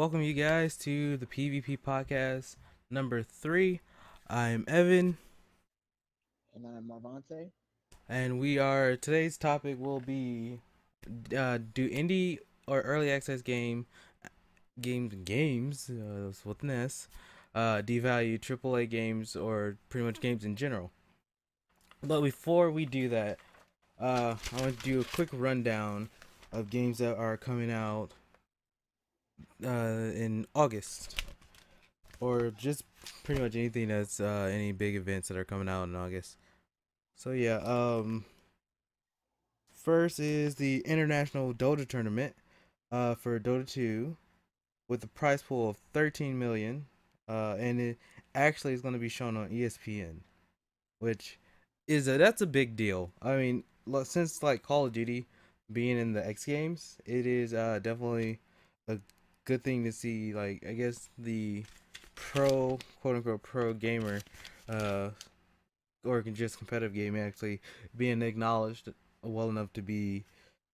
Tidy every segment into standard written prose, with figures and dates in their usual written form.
welcome you guys to the PvP podcast number 3. I'm Evan, And I'm Marvante. and today's topic will be do indie or early access games with an S devalue AAA games or pretty much games in general. But before we do that, I want to do a quick rundown of games that are coming out in August, or just pretty much anything that's any big events that are coming out in August. So yeah, first is the International Dota Tournament for Dota 2 with a prize pool of 13 million, and it actually is going to be shown on ESPN, which that's a big deal. I mean, since like Call of Duty being in the X Games, it is definitely a good thing to see. Like, I guess the pro, quote unquote, pro gamer, uh, or just competitive gaming actually being acknowledged well enough to be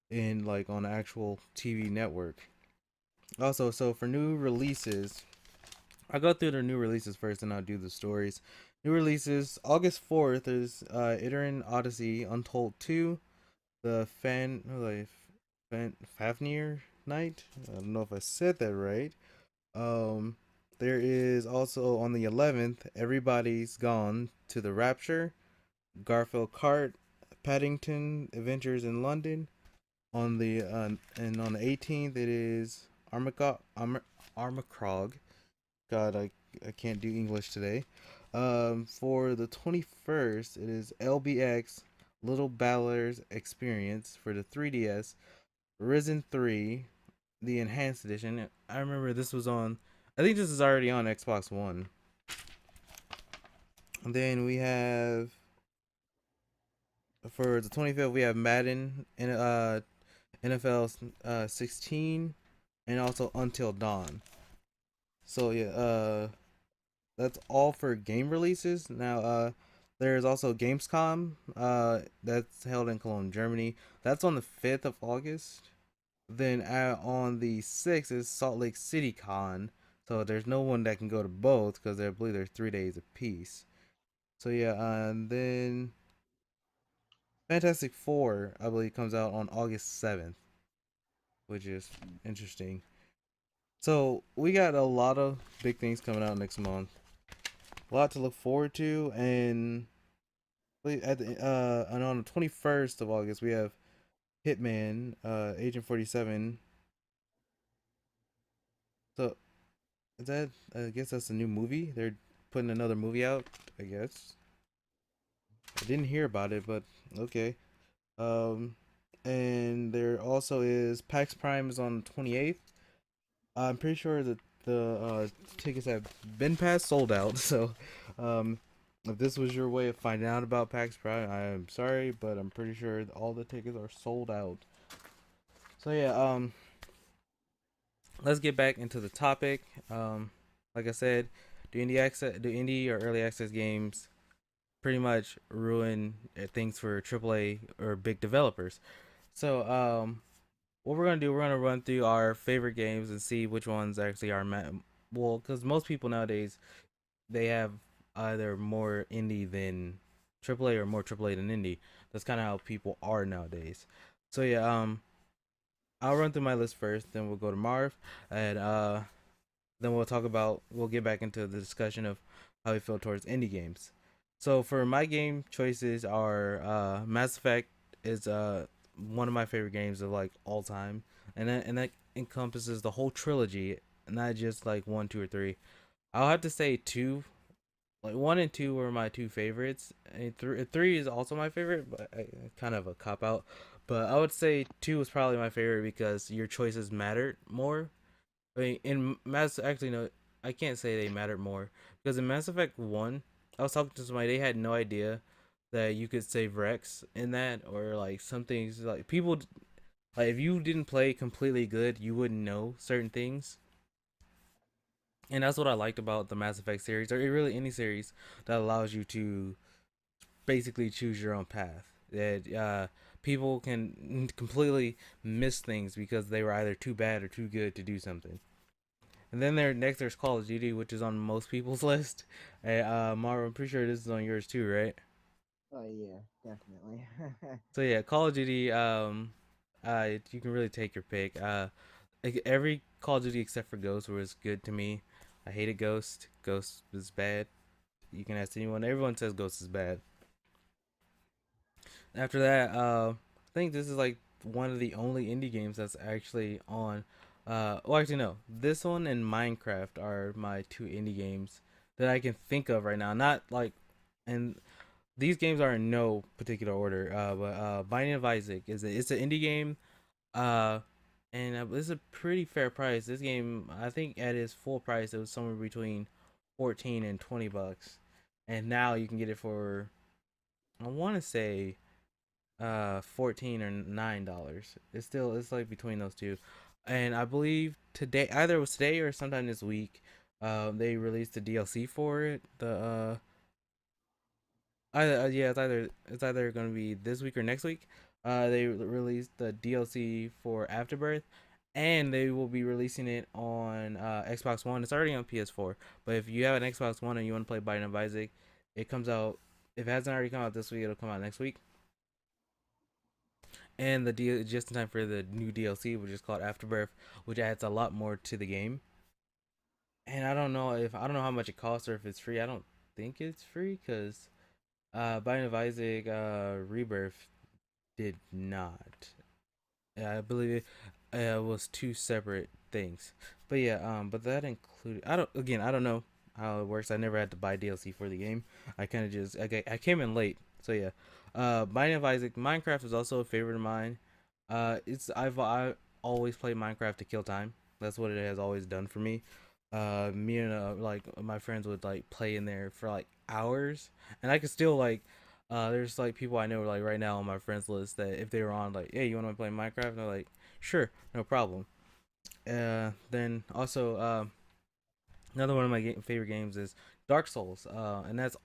in like on an actual TV network. Also, so for new releases, I'll go through the new releases first, and I'll do the stories. New releases August 4th is Iterin Odyssey Untold 2, the Fafnir Night. I don't know if I said that right. Um, there is also on the 11th, Everybody's Gone to the Rapture, Garfield Kart, Paddington Adventures in London. On the 18th, it is Armacrog. God, I can't do English today. For the 21st, it is LBX Little Baller's Experience for the 3DS, Risen 3, the Enhanced Edition. I remember this was on. I think this is already on Xbox One. And then we have for the 25th, we have Madden and NFL 16, and also Until Dawn. So yeah, that's all for game releases. Now, there's also Gamescom, that's held in Cologne, Germany. That's on the 5th of August. Then on the 6th is Salt Lake City Con. So there's no one that can go to both because I believe they're 3 days apiece. So yeah, and then Fantastic Four, I believe, comes out on August 7th, which is interesting. So we got a lot of big things coming out next month. A lot to look forward to, and and on the 21st of August we have Hitman, Agent 47. So is that? I guess that's a new movie. They're putting another movie out. I guess I didn't hear about it, but okay. Um, and there also is PAX Prime is on the 28th. I'm pretty sure that the tickets have been past sold out. So, um, if this was your way of finding out about PAX Prime, I am sorry, but I'm pretty sure all the tickets are sold out. So yeah, let's get back into the topic. Like I said, do indie or early access games pretty much ruin things for AAA or big developers? So, what we're gonna do, we're gonna run through our favorite games and see which ones actually are well, because most people nowadays they have either more indie than AAA or more AAA than indie. That's kind of how people are nowadays. So yeah, I'll run through my list first, then we'll go to Marv, and then we'll get back into the discussion of how we feel towards indie games. So for my game choices are Mass Effect is one of my favorite games of like all time, and that encompasses the whole trilogy, not just like one, two, or three. I'll have to say two, like one and two were my two favorites. And three is also my favorite, but kind of a cop out. But I would say two was probably my favorite because your choices mattered more. I mean, in Mass, actually no, I can't say they mattered more because in Mass Effect One, I was talking to somebody. They had no idea that you could save Rex in that, or like some things like people like if you didn't play completely good, you wouldn't know certain things. And that's what I liked about the Mass Effect series, or really any series that allows you to basically choose your own path. That people can completely miss things because they were either too bad or too good to do something. And then there's Call of Duty, which is on most people's list. Mario, I'm pretty sure this is on yours too, right? Oh yeah, definitely. So yeah, Call of Duty. You can really take your pick. Like, every Call of Duty except for Ghost was good to me. I hated Ghost. Ghost was bad. You can ask anyone. Everyone says Ghost is bad. After that, I think this is like one of the only indie games that's actually on. Well, actually, no. This one and Minecraft are my two indie games that I can think of right now. Not like, and these games are in no particular order. But Binding of Isaac it's an indie game. Uh, and it's a pretty fair price. This game, I think, at its full price, it was somewhere between 14 and $20, and now you can get it for, I want to say, 14 or $9. It's like between those two, and I believe today, either it was today or sometime this week, they released the DLC for it. Yeah, it's either gonna be this week or next week. They released the DLC for Afterbirth, and they will be releasing it on Xbox One. It's already on PS4, but if you have an Xbox One and you want to play Binding of Isaac, it comes out. If it hasn't already come out this week, it'll come out next week. And the deal just in time for the new DLC, which is called Afterbirth, which adds a lot more to the game. And I don't know how much it costs or if it's free. I don't think it's free because Binding of Isaac Rebirth did not. I believe it was two separate things. But yeah, but that included. I don't know how it works. I never had to buy DLC for the game. I kind of just I came in late. So yeah, Binding of Isaac. Minecraft is also a favorite of mine. I always play Minecraft to kill time. That's what it has always done for me. Me and like my friends would like play in there for like hours, and I could still like there's like people I know like right now on my friends list that if they were on like, hey, you want to play Minecraft? And they're like, sure, no problem. Then also another one of my favorite games is Dark Souls, and that's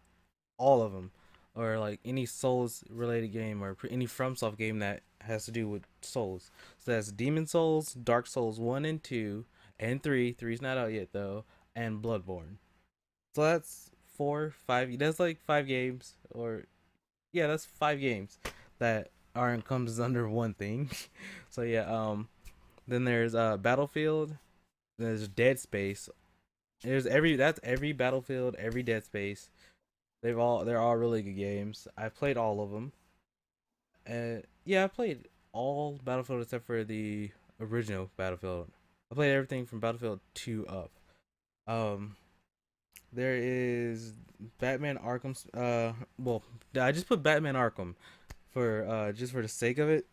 all of them, or like any Souls related game or any FromSoft game that has to do with Souls. So that's Demon Souls, Dark Souls 1 and 2 and 3. Three's not out yet though, and Bloodborne. So that's 4, 5. That's like 5 games, or yeah, that's 5 games that are encompassed under one thing. So yeah, then there's Battlefield, there's Dead Space. That's every Battlefield, every Dead Space. They're all really good games. I played all of them. Yeah, I played all Battlefield except for the original Battlefield. I played everything from Battlefield 2 up. Um, there is Batman Arkham. Well, I just put Batman Arkham for just for the sake of it,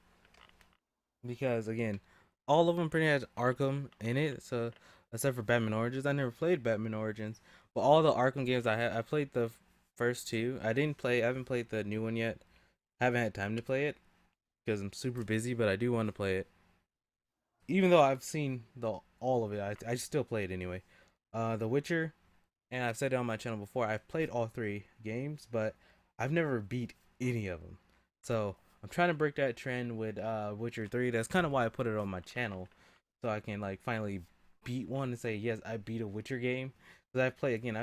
because again, all of them pretty much Arkham in it. So except for Batman Origins, I never played Batman Origins, but all the Arkham games I played the first two. I haven't played the new one yet. Haven't had time to play it because I'm super busy, but I do want to play it. Even though I've seen the all of it, I still play it anyway. The Witcher, and I've said it on my channel before. I've played all 3 games, but I've never beat any of them. So I'm trying to break that trend with Witcher 3. That's kind of why I put it on my channel, so I can like finally beat one and say yes, I beat a Witcher game. Because I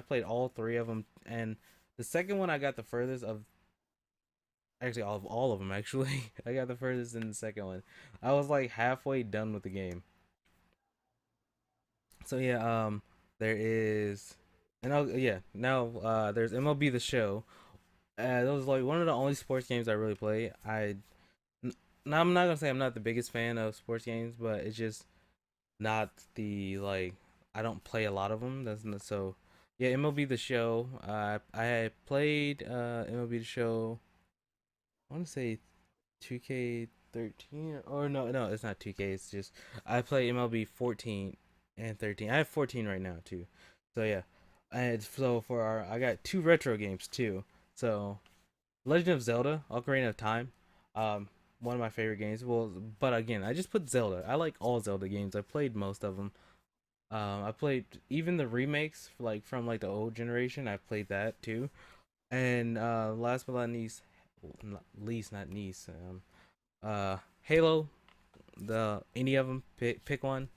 played all 3 of them, and the second one I got the furthest of. Actually, all of them. Actually, I got the furthest in the second one. I was like halfway done with the game. So yeah, there is, and yeah, now there's MLB The Show. That was like one of the only sports games I really play. Now I'm not gonna say I'm not the biggest fan of sports games, but it's just not the like I don't play a lot of them. That's not, so yeah. MLB The Show. I had played MLB The Show. I want to say 2K13, or no, it's not 2K. It's just I play MLB 14 and 13. I have 14 right now too. So yeah, and so for our I got 2 retro games too. So Legend of Zelda: Ocarina of Time, um, one of my favorite games. Well, but again, I just put Zelda. I like all Zelda games. I played most of them. I played even the remakes, like from like the old generation. I played that too. And last but not least, not least, Halo, the any of them, pick one,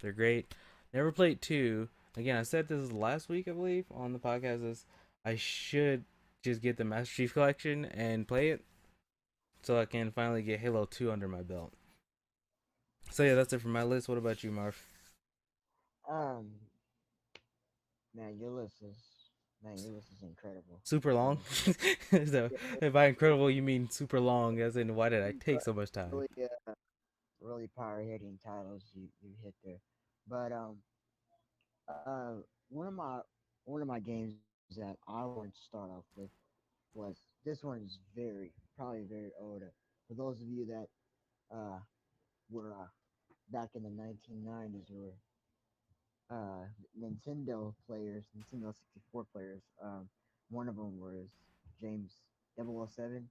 they're great. Never played two. Again, I said this last week, I believe, on the podcast. Is I should just get the Master Chief Collection and play it, so I can finally get Halo 2 under my belt. So yeah, that's it for my list. What about you, Marv? Um, man, your list is incredible. Super long. And So yeah, if by incredible you mean super long, as in why did I take but so much time? really, really power hitting titles you hit there. But uh, one of my one of my games that I wanted to start off with was this one is probably very old. For those of you that uh were back in the 1990s or Nintendo players, Nintendo 64 players. One of them was James 007,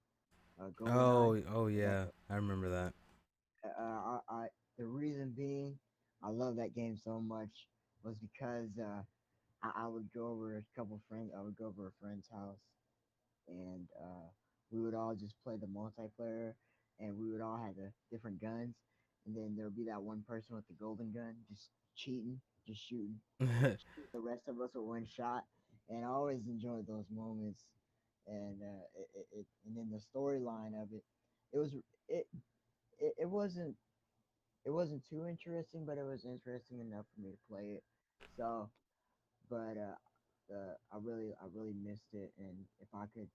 GoldenEye. Oh That yeah, I remember that. the reason being, I love that game so much was because I would go over a couple friends. I would go over a friend's house, and we would all just play the multiplayer, and we would all have the different guns, and then there would be that one person with the golden gun just cheating, just shooting, shoot the rest of us with one shot, and I always enjoyed those moments, and and then the storyline of it, it was it it wasn't too interesting, but it was interesting enough for me to play it. So, but I really missed it, and if I could,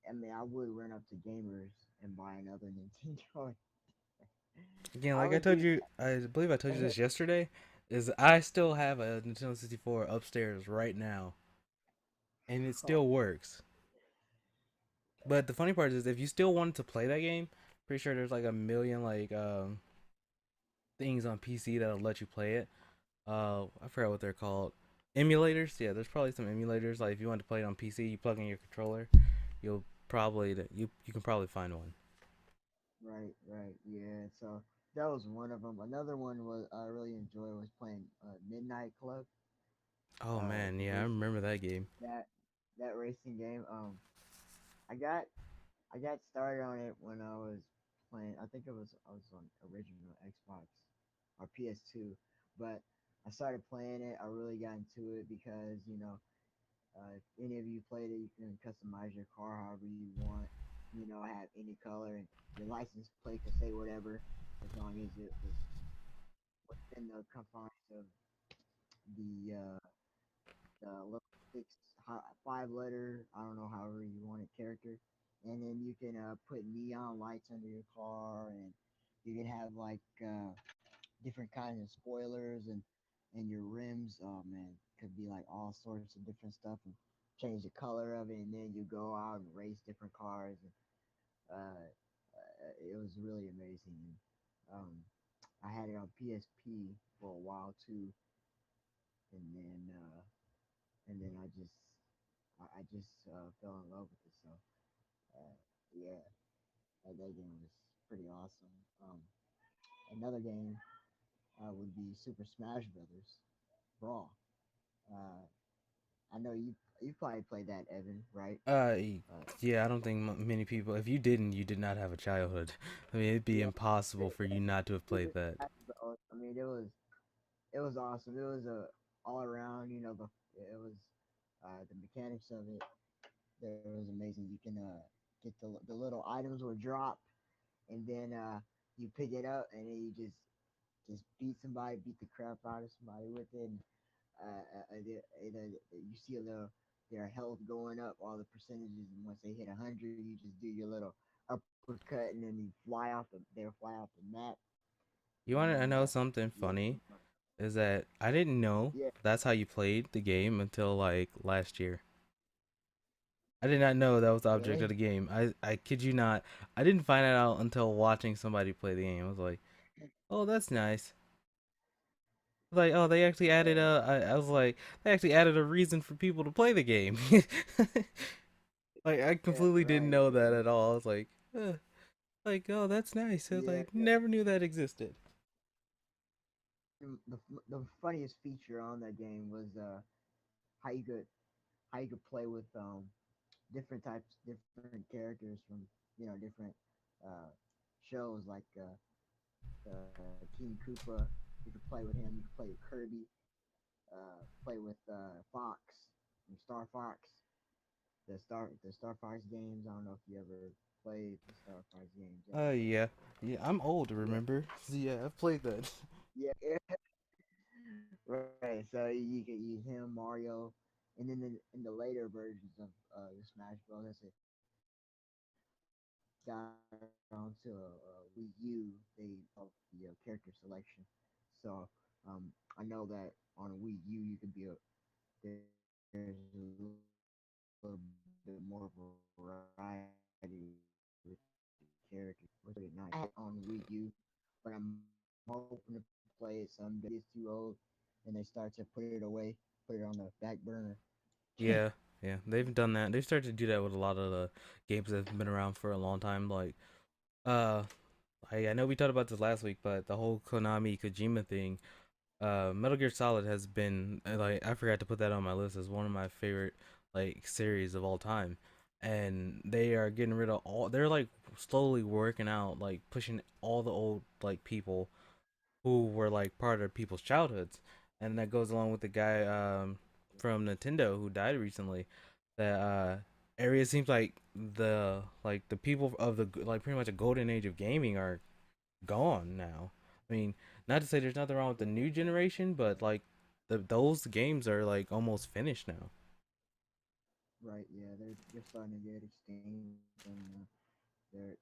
I mean, I would run up to gamers and buy another Nintendo. Again, I like I would told do you, I believe I told you this yesterday, is I still have a Nintendo 64 upstairs right now, and it that. still works. But the funny part is, if you still wanted to play that game, pretty sure there's like a million things on PC that'll let you play it. I forgot what they're called. Emulators, yeah. There's probably some emulators. Like if you want to play it on PC, you plug in your controller. You'll probably you can probably find one. Right, yeah. So that was one of them. Another one was I really enjoyed was playing Midnight Club, Oh man, the yeah, I racing remember that game. that that racing game. I got I got started on it when I was playing. I think I was on original Xbox or PS2, but I started playing it. I really got into it because if any of you played it, you can customize your car however you want. Have any color, and your license plate could say whatever as long as it was within the confines of the little five letter, I don't know, however you want it, character. And then you can put neon lights under your car, and you can have like different kinds of spoilers and your rims. Oh man, could be like all sorts of different stuff, and change the color of it, and then you go out and race different cars. And it was really amazing. And, I had it on PSP for a while too, and then I just fell in love with it. So yeah, that game was pretty awesome. Another game would be Super Smash Brothers Brawl. Uh, I know you probably played that, Evan, right? Uh, Uh, yeah, I don't think many people. If you didn't, you did not have a childhood. I mean, it'd be yeah, impossible for you not to have played Super that. Smash Bros. I mean, it was awesome. It was a all around. It was the mechanics of it. There was amazing. You can get the little items will drop, and then you pick it up, and then you just beat somebody, beat the crap out of somebody with it. And, you see a little their health going up, all the percentages, and once they hit 100, you just do your little uppercut, and then you fly off they'll fly off the map, You and want then to know something yeah, funny? Is that I didn't know yeah, that's how you played the game until like last year. I did not know that was the object of really, the game. I kid you not. I didn't find it out until watching somebody play the game. I was like, oh, that's nice. Like, oh, they actually added yeah, I was like, they actually added a reason for people to play the game. Like, I yeah, completely didn't right, know that yeah, at all. I was like, oh, that's nice. I was yeah. like, never knew that existed. The funniest feature on that game was how you could play with different characters from different uh shows like King Koopa. You could play with him. You could play with Kirby. Play with Fox and Star Fox. The Star Fox games. I don't know if you ever played the Star Fox games yet, but Yeah, yeah. I'm old. yeah, Remember? Yeah, I've played that. yeah, right. So you could use him, Mario, and then in the later versions of the Smash Bros. As it got onto Wii U, they the character selection. So I know that on Wii U you could be a there's a little bit more variety with the characters. I had it on Wii U, but I'm hoping to play it someday. Maybe it's too old, and they start to put it away, put it on the back burner. Yeah, yeah. They've done that. They've started to do that with a lot of the games that have been around for a long time. Like, uh, I know we talked about this last week, but the whole Konami Kojima thing. Metal Gear Solid has been like I forgot to put that on my list as one of my favorite like series of all time, and they are getting rid of all. They're like slowly working out like pushing all the old like people who were like part of people's childhoods, and that goes along with the guy from Nintendo who died recently. That area seems like the people of the like pretty much a golden age of gaming are gone now. I mean, not to say there's nothing wrong with the new generation, but like those games are like almost finished now. Right? Yeah, they're starting to get extinct, and they're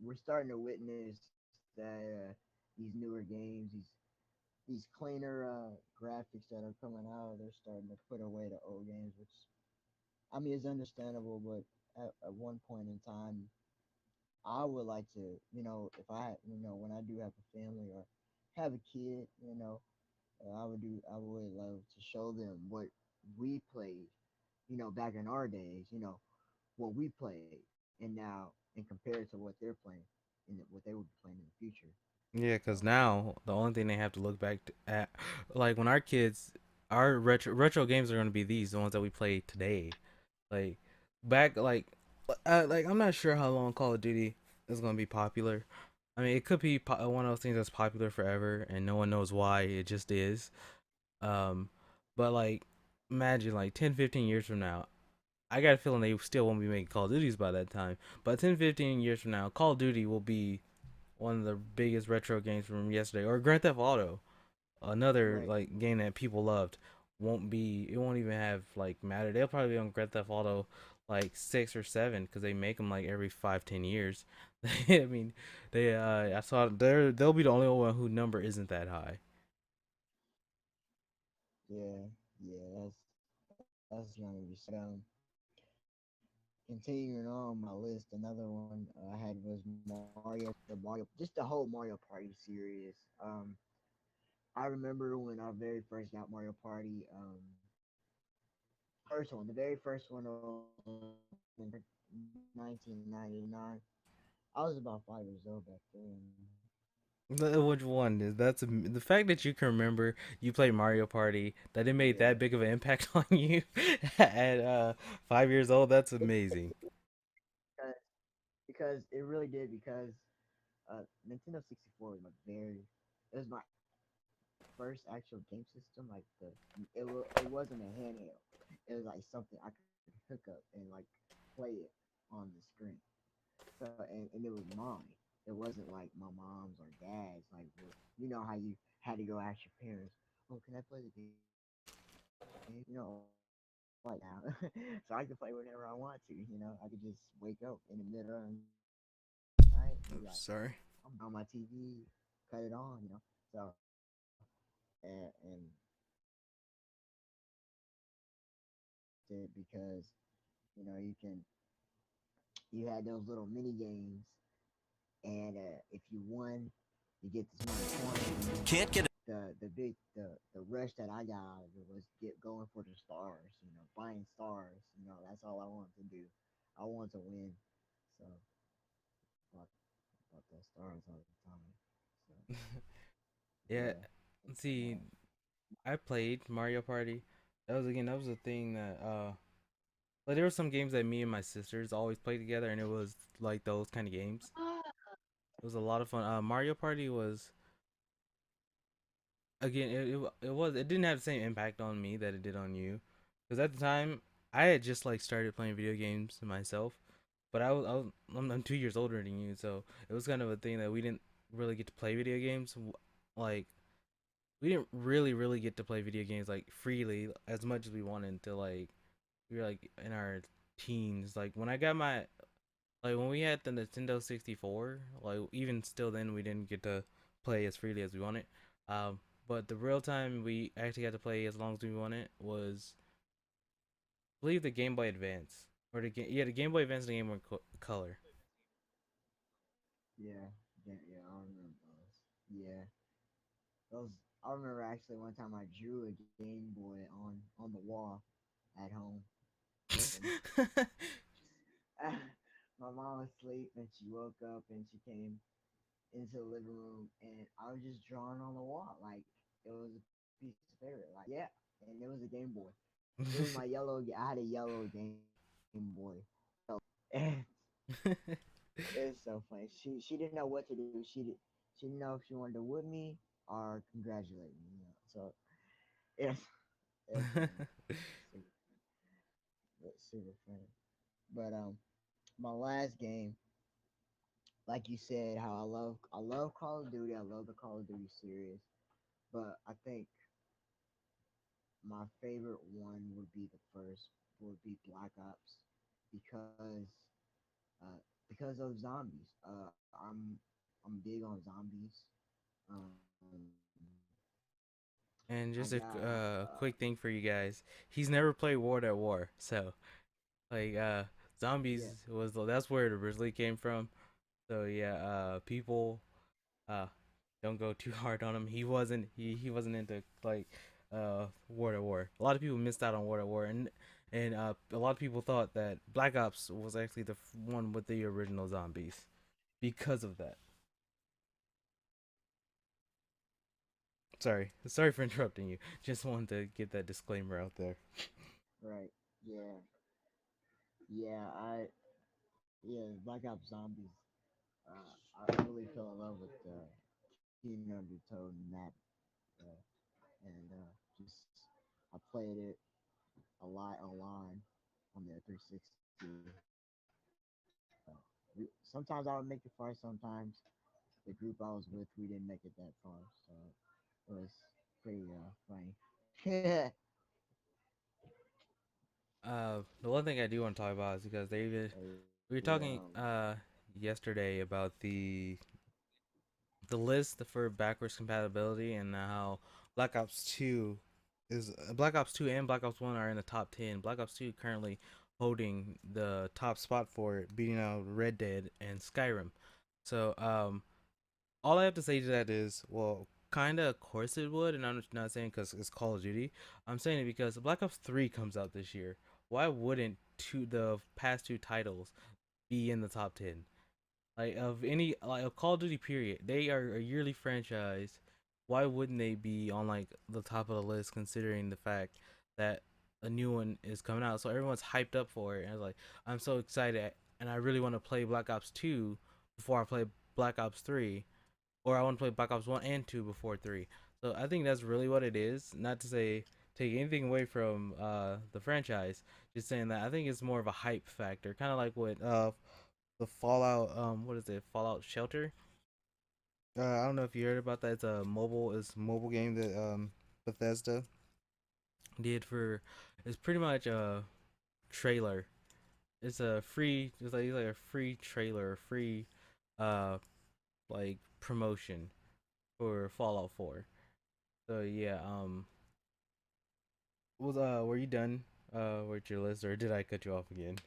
we're starting to witness that these newer games, these cleaner graphics that are coming out, they're starting to put away the old games, which I mean is understandable. But at one point in time, I would like to, if when I do have a family or have a kid, I would love to show them what we played, back in our days, what we played, and now and compare it to what they're playing and what they will be playing in the future. Yeah, So because now the only thing they have to look back at, like when our kids, our retro games are going to be these, the ones that we play today. Like back, like I'm not sure how long Call of Duty is going to be popular. I mean, it could be one of those things that's popular forever, and no one knows why. It just is. Um, but like, imagine like 10, 15 years from now, I got a feeling they still won't be making Call of Duties by that time. But 10, 15 years from now, Call of Duty will be one of the biggest retro games from yesterday. Or Grand Theft Auto, another right, like game that people loved, won't be. It won't even have like matter. They'll probably be on Grand Theft Auto like 6 or 7 because they make them like every 5, 10 years. I mean, they I saw they'll be the only one who number isn't that high. yeah, that's gonna be sad. Continuing on my list, another one I had was just the whole Mario Party series. I remember when I very first got Mario Party. The very first one opened in 1999. I was about 5 years old back then. Which one is the fact that you can remember you played Mario Party that it made that Yeah, big of an impact on you at 5 years old? That's it, amazing. because because it really did because Nintendo 64 was it was my first actual game system. Like it wasn't a handheld. It was like something I could hook up and like play it on the screen. So and it was mine. It wasn't like my mom's or dad's. Like you know how you had to go ask your parents, "Oh, can I play the game?" Like now, so I can play whenever I want to. I could just wake up in the middle of the night and be like, I'm done with my Oops, TV, sorry. cut it on. So and it because you had those little mini games, and if you won, you get this amount of coins, and then the rush that I got out of it was going for the stars, buying stars. That's all I wanted to do. I wanted to win, so bought, bought those stars all the time. So Yeah, yeah, and see, I played Mario Party. That was a thing that like there were some games that me and my sisters always played together, and it was like those kind of games. It was a lot of fun. Mario Party was again. It didn't have the same impact on me that it did on you, because at the time I had just like started playing video games myself, but I'm 2 years older than you, so it was kind of a thing that we didn't really get to play video games. Like we didn't really get to play video games like freely as much as we wanted until like we were like in our teens. Like when I got my like when we had the Nintendo 64, like even still then we didn't get to play as freely as we wanted. But the real time we actually got to play as long as we wanted was I believe the Game Boy Advance or the Game Boy Advance and the Game Boy Color. Yeah, yeah, I remember those. Yeah, those. I remember actually one time I drew a Game Boy on the wall at home, and my mom was asleep and she woke up and she came into the living room and I was just drawing on the wall like it was a piece of paper. Like yeah, and it was a Game Boy. It was my yellow. I had a yellow Game Boy, yellow, and it's so funny. She didn't know what to do. She didn't know if she wanted to whip me or congratulate me. You know, so it's it's super, it's super funny. But my last game, like you said, how I love Call of Duty. I love the Call of Duty series, but I think my favorite one would be the first would be Black Ops because uh, because of zombies. I'm big on zombies. Um, I got And just a quick thing for you guys, he's never played War at War, so like yeah, zombies was that's where it originally came from. So yeah, people uh don't go too hard on him. He wasn't into like War at War. A lot of people missed out on War at War, and a lot of people thought that Black Ops was actually the one with the original zombies because of that. Sorry for interrupting you. Just wanted to get that disclaimer out there. right. Yeah, yeah. Yeah, Black Ops Zombies. I really fell in love with Keenan Undertow and that, uh, and just I played it a lot online on the 360. Sometimes I would make it far. Sometimes the group I was with, we didn't make it that far. So it was pretty funny. The one thing I do want to talk about is because David, But we were talking yesterday about the list for backwards compatibility and how Black Ops 2 Black Ops 2 and Black Ops 1 are in the top 10. Black Ops 2 currently holding the top spot for it, beating out Red Dead and Skyrim. So, all I have to say to that is, well, kind of, of course it would, and I'm not saying because it's Call of Duty. I'm saying it because Black Ops 3 comes out this year. Why wouldn't the past two titles be in the top 10? Like of any like a Call of Duty period, they are a yearly franchise. Why wouldn't they be on like the top of the list considering the fact that a new one is coming out? So everyone's hyped up for it, and it's like I'm so excited, and I really want to play Black Ops 2 before I play Black Ops 3, or I want to play Black Ops 1 and 2 before 3. So I think that's really what it is. Not to say take anything away from the franchise, just saying that I think it's more of a hype factor, kind of like what the Fallout what is it, Fallout Shelter. I don't know if you heard about that. It's a mobile game that Bethesda did for. It's pretty much a trailer. It's like a free trailer, free uh like promotion for Fallout 4. So yeah, was were you done with your list, or did I cut you off again?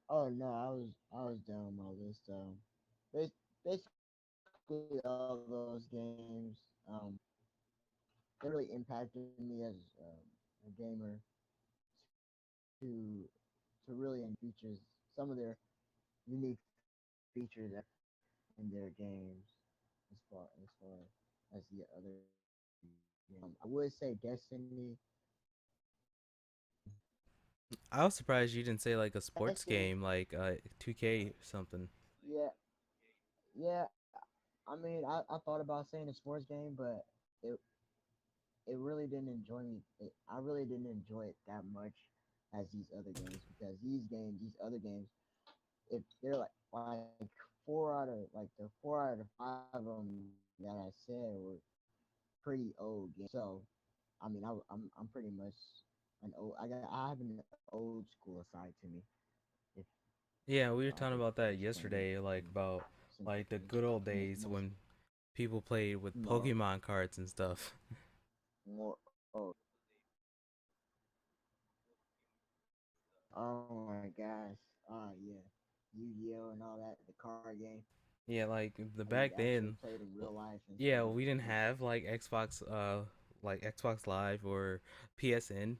oh no, I was done with my list. Basically all those games they really impacted me as a gamer to to really features some of their unique features that in their games as far as the other games. I would say Destiny. I was surprised you didn't say like a sports Destiny, game like 2K something. yeah, Yeah, I mean, I thought about saying a sports game, but it it really didn't enjoy me. I really didn't enjoy it that much as these other games because these other games, if they're like four out of like the 4 out of 5 of them that I said were pretty old games. So, I mean, I'm pretty much I have an old school side to me. If Yeah, we I were could talking about that explain it yesterday, in like about simple like the terms. good old Mo- days most when people played with more Pokemon cards and stuff. more oh oh my gosh. Yeah. Yu-Gi-Oh and all that, the card game. Yeah, like the How you back actually then, played in real life instead yeah, of we didn't just have like Xbox Live or PSN.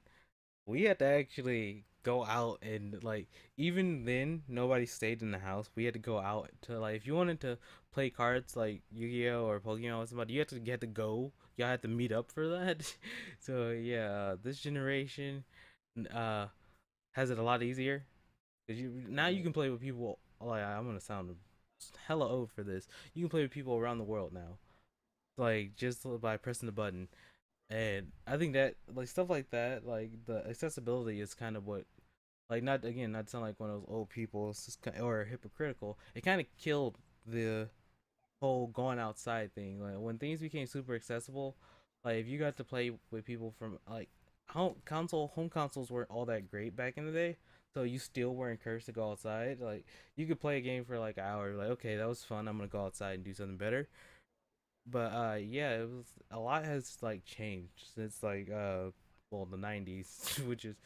We had to actually go out and like even then nobody stayed in the house. We had to go out to like if you wanted to play cards like Yu-Gi-Oh or Pokemon with somebody, you had to go. Y'all had to meet up for that. So yeah, this generation uh has it a lot easier because you now you right. can play with people. Like I'm gonna sound hella old for this. You can play with people around the world now, like just by pressing the button. And I think that like stuff like that, like the accessibility is kind of what like not again not to sound like one of those old people or hypocritical. It kind of killed the whole going outside thing. Like when things became super accessible, like if you got to play with people from like home consoles weren't all that great back in the day. So you still were encouraged to go outside. Like you could play a game for like an hour. Like okay, that was fun. I'm gonna go outside and do something better. But yeah, it was a lot has like changed since like well the 90s, which is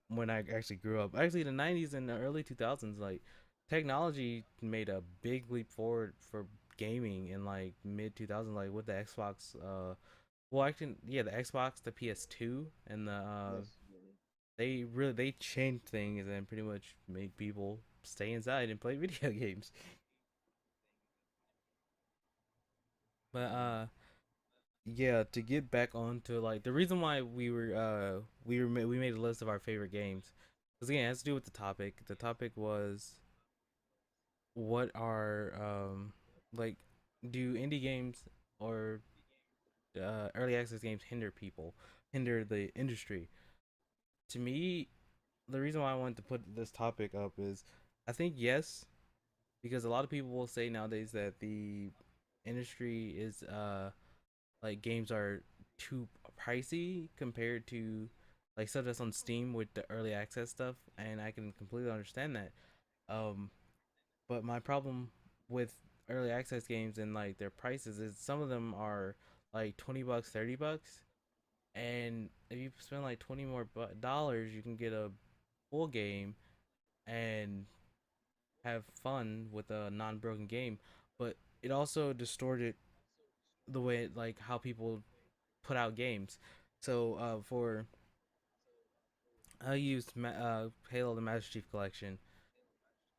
when I actually grew up. Actually, the 90s and the early 2000s, like technology made a big leap forward for gaming in like mid 2000s, like with the Xbox. Well, actually, yeah, the Xbox, the PS2, and the Yes, really. they changed things and pretty much made people stay inside and play video games. But yeah, to get back onto like the reason why we made a list of our favorite games, because again, it has to do with the topic. The topic was what are like do indie games or early access games hinder the industry? To me, the reason why I wanted to put this topic up is I think yes, because a lot of people will say nowadays that the industry is like games are too pricey compared to like stuff that's on Steam with the early access stuff, and I can completely understand that. Um, but my problem with early access games and like their prices is some of them are like $20, $30, and if you spend like 20 more dollars, you can get a full game and have fun with a non-broken game. But it also distorted the way like how people put out games. So for I used Halo the Master Chief Collection.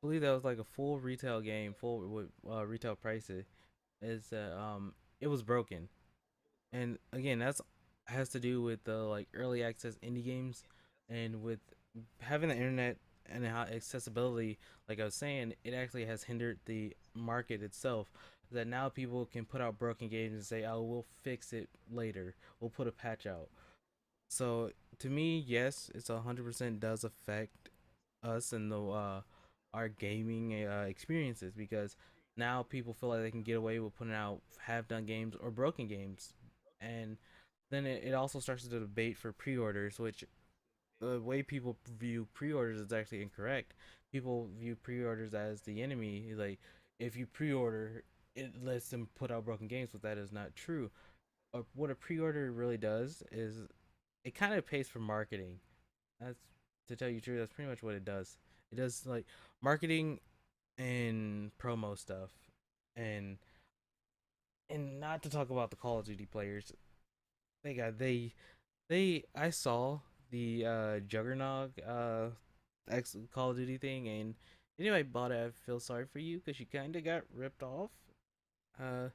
I believe that was like a full retail game, full with retail prices. Is it was broken, and again that's has to do with the like early access indie games, and with having the internet and how accessibility, like I was saying, it actually has hindered the market itself. That now people can put out broken games and say, "Oh, we'll fix it later. We'll put a patch out." So to me, yes, it's 100% does affect us and the our gaming experiences because now people feel like they can get away with putting out half done games or broken games, and then it also starts the debate for pre-orders, which the way people view pre-orders is actually incorrect. People view pre-orders as the enemy. Like if you pre-order, it lets them put out broken games, but that is not true. What a pre-order really does is it kind of pays for marketing. That's to tell you the truth. That's pretty much what it does. It does like marketing and promo stuff, and not to talk about the Call of Duty players. They got they. I saw the Juggernaut X Call of Duty thing, and anyway, bought it. I feel sorry for you because you kind of got ripped off. Uh,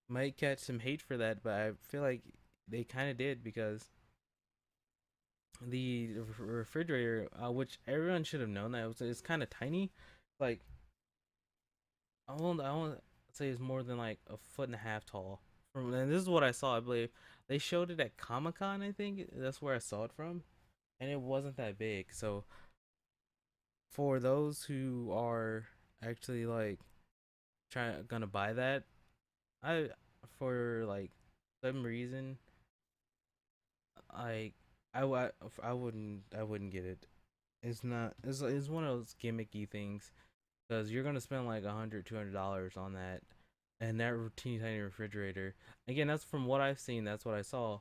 might catch some hate for that, but I feel like they kind of did because the refrigerator, which everyone should have known that it's kind of tiny. Like I won't say it's more than like a foot and a half tall. From and this is what I saw. I believe they showed it at Comic Con. I think that's where I saw it from, and it wasn't that big. So for those who are actually like trying gonna buy that, I for like some reason I I wouldn't get it. It's not. It's one of those gimmicky things because you're gonna spend like $100, $200 on that, and that teeny tiny refrigerator. Again, that's from what I've seen. That's what I saw.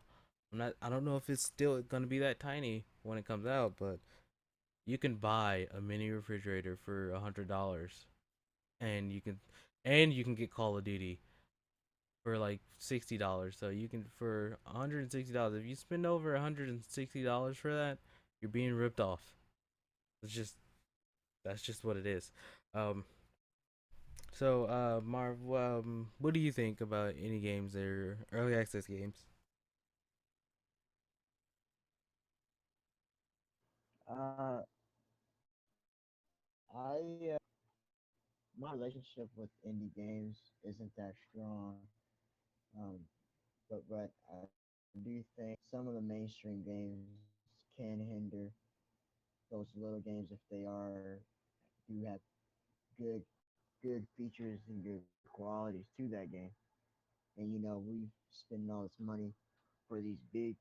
I'm not. I don't know if it's still gonna be that tiny when it comes out, but you can buy a mini refrigerator for $100, and you can get Call of Duty for like $60. So you can for $160. If you spend over $160 for that, you're being ripped off. It's just that's just what it is. Um, Marv, what do you think about any games that are early access games? Uh, I my relationship with indie games isn't that strong. Um, but I do think some of the mainstream games can hinder those little games if they are do have good good features and good qualities to that game. And we spend all this money for these big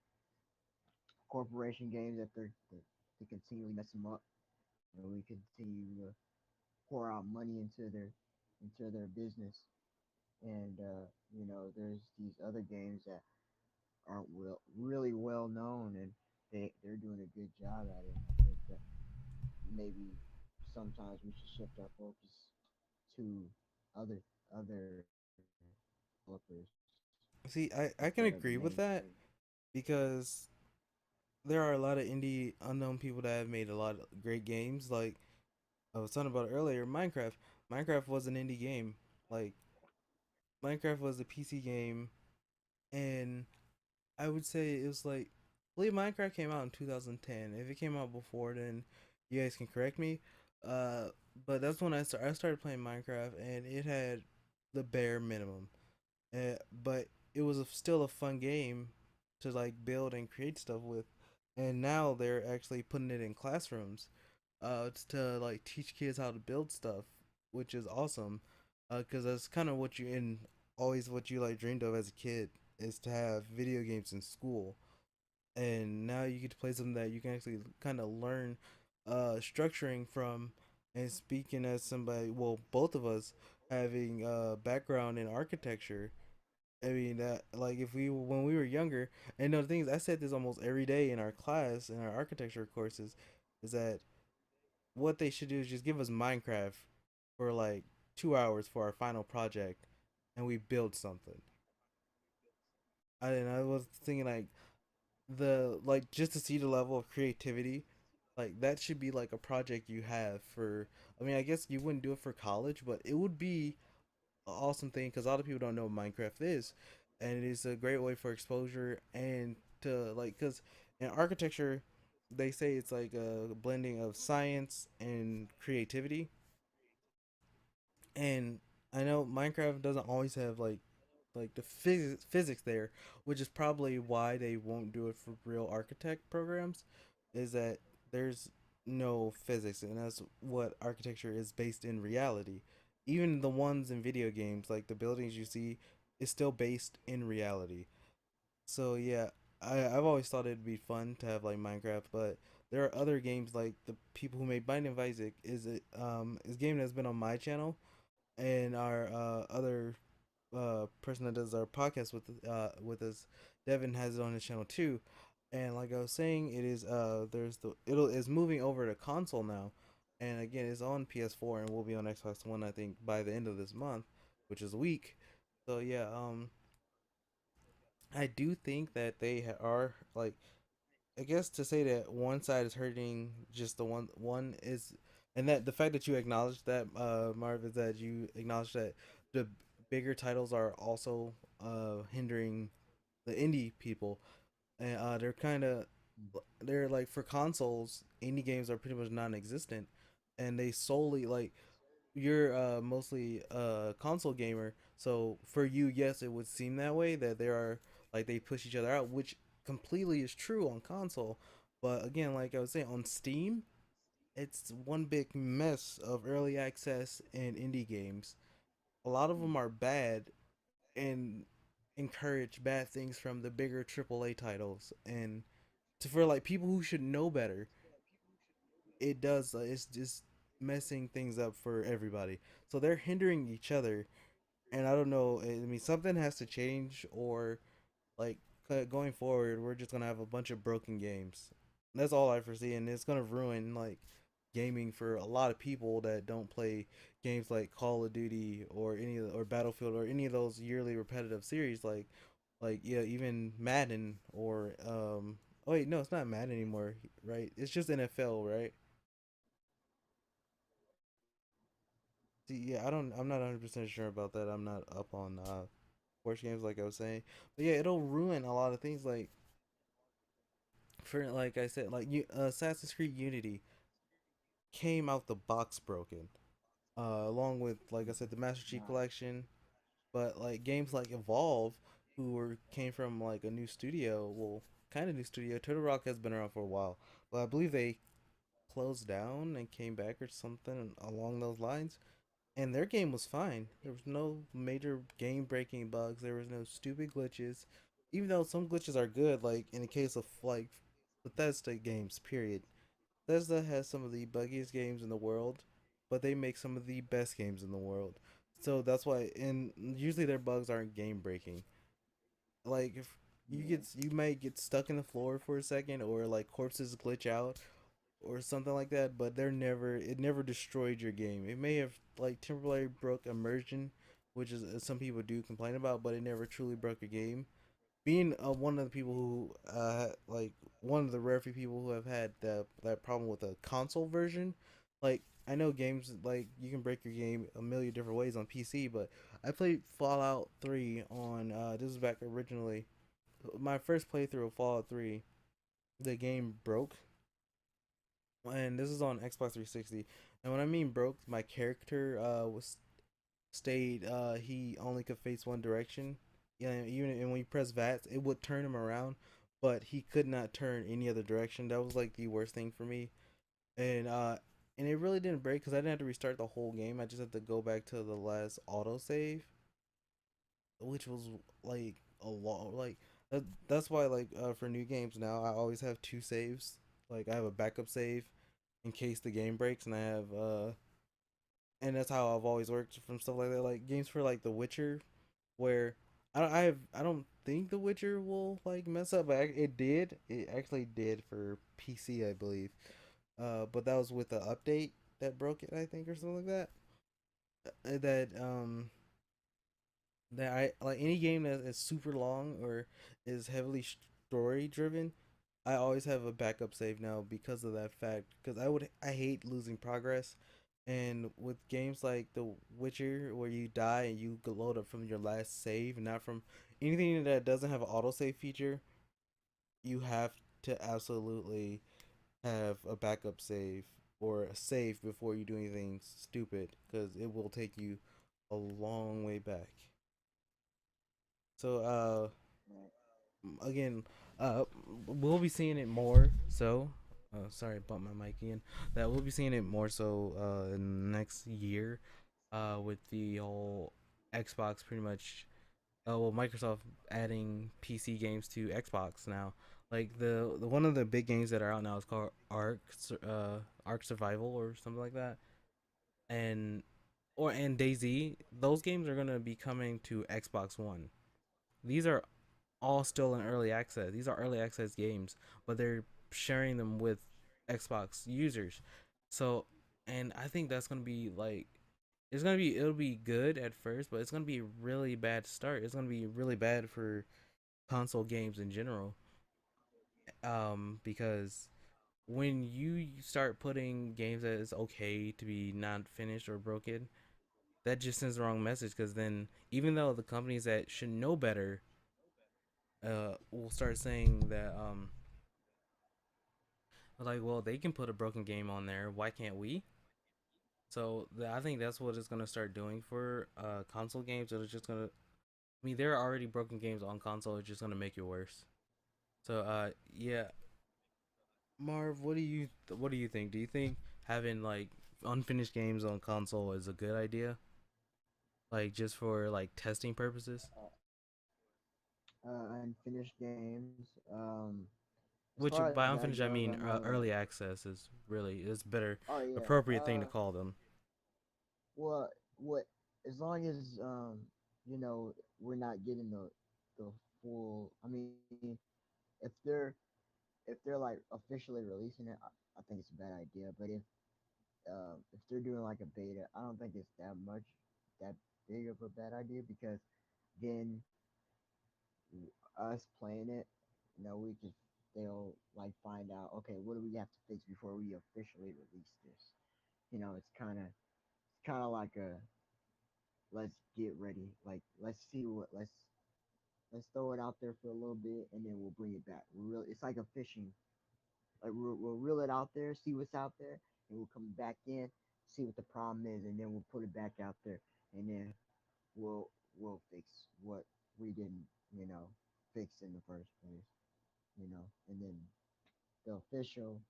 corporation games that they continually mess them up. We continue to pour out money into their business, and there's these other games that aren't really well known, and they're doing a good job at it. And I think that maybe sometimes we should shift our focus to other other developers See, I instead can of the agree with that mainstream. because there are a lot of indie unknown people that have made a lot of great games. Like I was talking about earlier, Minecraft. Minecraft was an indie game. Like Minecraft was a PC game, and I would say it was like, I believe Minecraft came out in 2010. If it came out before then, you guys can correct me. Uh, but that's when I started playing Minecraft, and it had the bare minimum. But it was still a fun game to like build and create stuff with. And now they're actually putting it in classrooms, to like teach kids how to build stuff, which is awesome. Because that's kind of what you in always what you like dreamed of as a kid is to have video games in school, and now you get to play something that you can actually kind of learn structuring from. And speaking as somebody, well, both of us having background in architecture, I mean that like if we when we were younger, and the things I said this almost every day in our class in our architecture courses, is that what they should do is just give us Minecraft for like 2 hours for our final project, and we build something. And I was thinking like the like just to see the level of creativity, like that should be like a project you have for. I mean, I guess you wouldn't do it for college, but it would be an awesome thing because a lot of people don't know what Minecraft is, and it is a great way for exposure and to like because in architecture they say it's like a blending of science and creativity. And I know Minecraft doesn't always have like the physics there, which is probably why they won't do it for real architect programs, is that there's no physics, and that's what architecture is based in reality. Even the ones in video games, like the buildings you see, is still based in reality. So yeah, I've always thought it'd be fun to have like Minecraft, but there are other games like the people who made Binding of Isaac is a game that's been on my channel, and our other person that does our podcast with us, Devin, has it on his channel too. And like I was saying, it is there's the it'll is moving over to console now, and again it's on PS4 and will be on Xbox One I think by the end of this month, which is a week. So yeah, I do think that are like, I guess to say that one side is hurting just the one is, and that the fact that you acknowledge that, Marv, is that you acknowledge that the bigger titles are also hindering the indie people, and they're like for consoles, indie games are pretty much non-existent, and they solely like you're mostly a console gamer, So for you, yes, it would seem that way that there are like they push each other out, which completely is true on console. But again, like I was saying, on Steam, it's one big mess of early access and indie games. A lot of them are bad and encourage bad things from the bigger AAA titles, and for like people who should know better, it does. It's just messing things up for everybody. So they're hindering each other, and I don't know. I mean, something has to change, or like going forward, we're just gonna have a bunch of broken games. That's all I foresee, and it's gonna ruin like gaming for a lot of people that don't play games like Call of Duty or or Battlefield or any of those yearly repetitive series like yeah, even Madden or oh wait, no, it's not Madden anymore, right? It's just NFL, right? See, yeah, I'm not 100% sure about that. I'm not up on sports games like I was saying. But yeah, it'll ruin a lot of things like for like I said, like Assassin's Creed Unity came out the box broken. Along with like I said, the Master Chief Wow. Collection, but like games like Evolve, who were came from like a new studio, well, kind of new studio. Turtle Rock has been around for a while, but I believe they closed down and came back or something along those lines. And their game was fine. There was no major game breaking bugs. There was no stupid glitches. Even though some glitches are good, like in the case of like Bethesda games, period. Bethesda has some of the buggiest games in the world, but they make some of the best games in the world. So that's why, and usually their bugs aren't game breaking. Like if Yeah. you might get stuck in the floor for a second, or like corpses glitch out, or something like that, but it never destroyed your game. It may have like temporarily broke immersion, which is some people do complain about, but it never truly broke a game. Being one of the people who like one of the rare few people who have had that problem with a console version, like I know games like you can break your game a million different ways on PC, but I played Fallout 3 on this is back originally my first playthrough of Fallout 3. The game broke, and this is on Xbox 360. And when I mean broke, my character was stayed. He only could face one direction. Yeah, even and when you press VATS, it would turn him around, but he could not turn any other direction. That was like the worst thing for me. And it really didn't break because I didn't have to restart the whole game. I just had to go back to the last autosave, which was like a lot. Like that's why like for new games now I always have two saves. Like I have a backup save in case the game breaks, and I have and that's how I've always worked from stuff like that. Like games for like The Witcher, where I don't think The Witcher will like mess up, but it did. It actually did for PC, I believe. But that was with the update that broke it, I think, or something like that. That that I like any game that is super long or is heavily story driven. I always have a backup save now because of that fact. Because I hate losing progress, and with games like The Witcher where you die and you load up from your last save, not from anything that doesn't have an autosave feature, you have to absolutely have a backup save or a save before you do anything stupid because it will take you a long way back. So Right. again, we'll be seeing it more. So, sorry, I bumped my mic again. That we'll be seeing it more so in the next year, with the whole Xbox pretty much. Well, Microsoft adding PC games to Xbox now. Like the one of the big games that are out now is called Ark Survival or something like that, and and DayZ. Those games are gonna be coming to Xbox One. These are all still in early access. These are early access games, but they're sharing them with Xbox users. So, and I think that's gonna be like it'll be good at first, but it's gonna be a really bad start. It's gonna be really bad for console games in general. Because when you start putting games that is okay to be not finished or broken, that just sends the wrong message. Because then, even though the companies that should know better, will start saying that like, well, they can put a broken game on there. Why can't we? I think that's what it's gonna start doing for console games. It's just gonna. I mean, there are already broken games on console. It's just gonna make it worse. So yeah, Marv, what do you think? Do you think having like unfinished games on console is a good idea? Like just for like testing purposes? Unfinished games. As Which far as by that unfinished I goes, I mean know. early access is really it's better Oh yeah. appropriate thing to call them. Well, what? As long as you know, we're not getting the full. I mean, if if they're like officially releasing it, I think it's a bad idea. But if they're doing like a beta, I don't think it's that big of a bad idea because then us playing it, we could they'll like find out, okay, what do we have to fix before we officially release this? It's kind of like a let's get ready, like let's throw it out there for a little bit and then we'll bring it back. It's like a fishing. Like we'll reel it out there, see what's out there, and we'll come back in, see what the problem is, and then we'll put it back out there, and then we'll fix what we didn't, you know, fix in the first place. And then the official,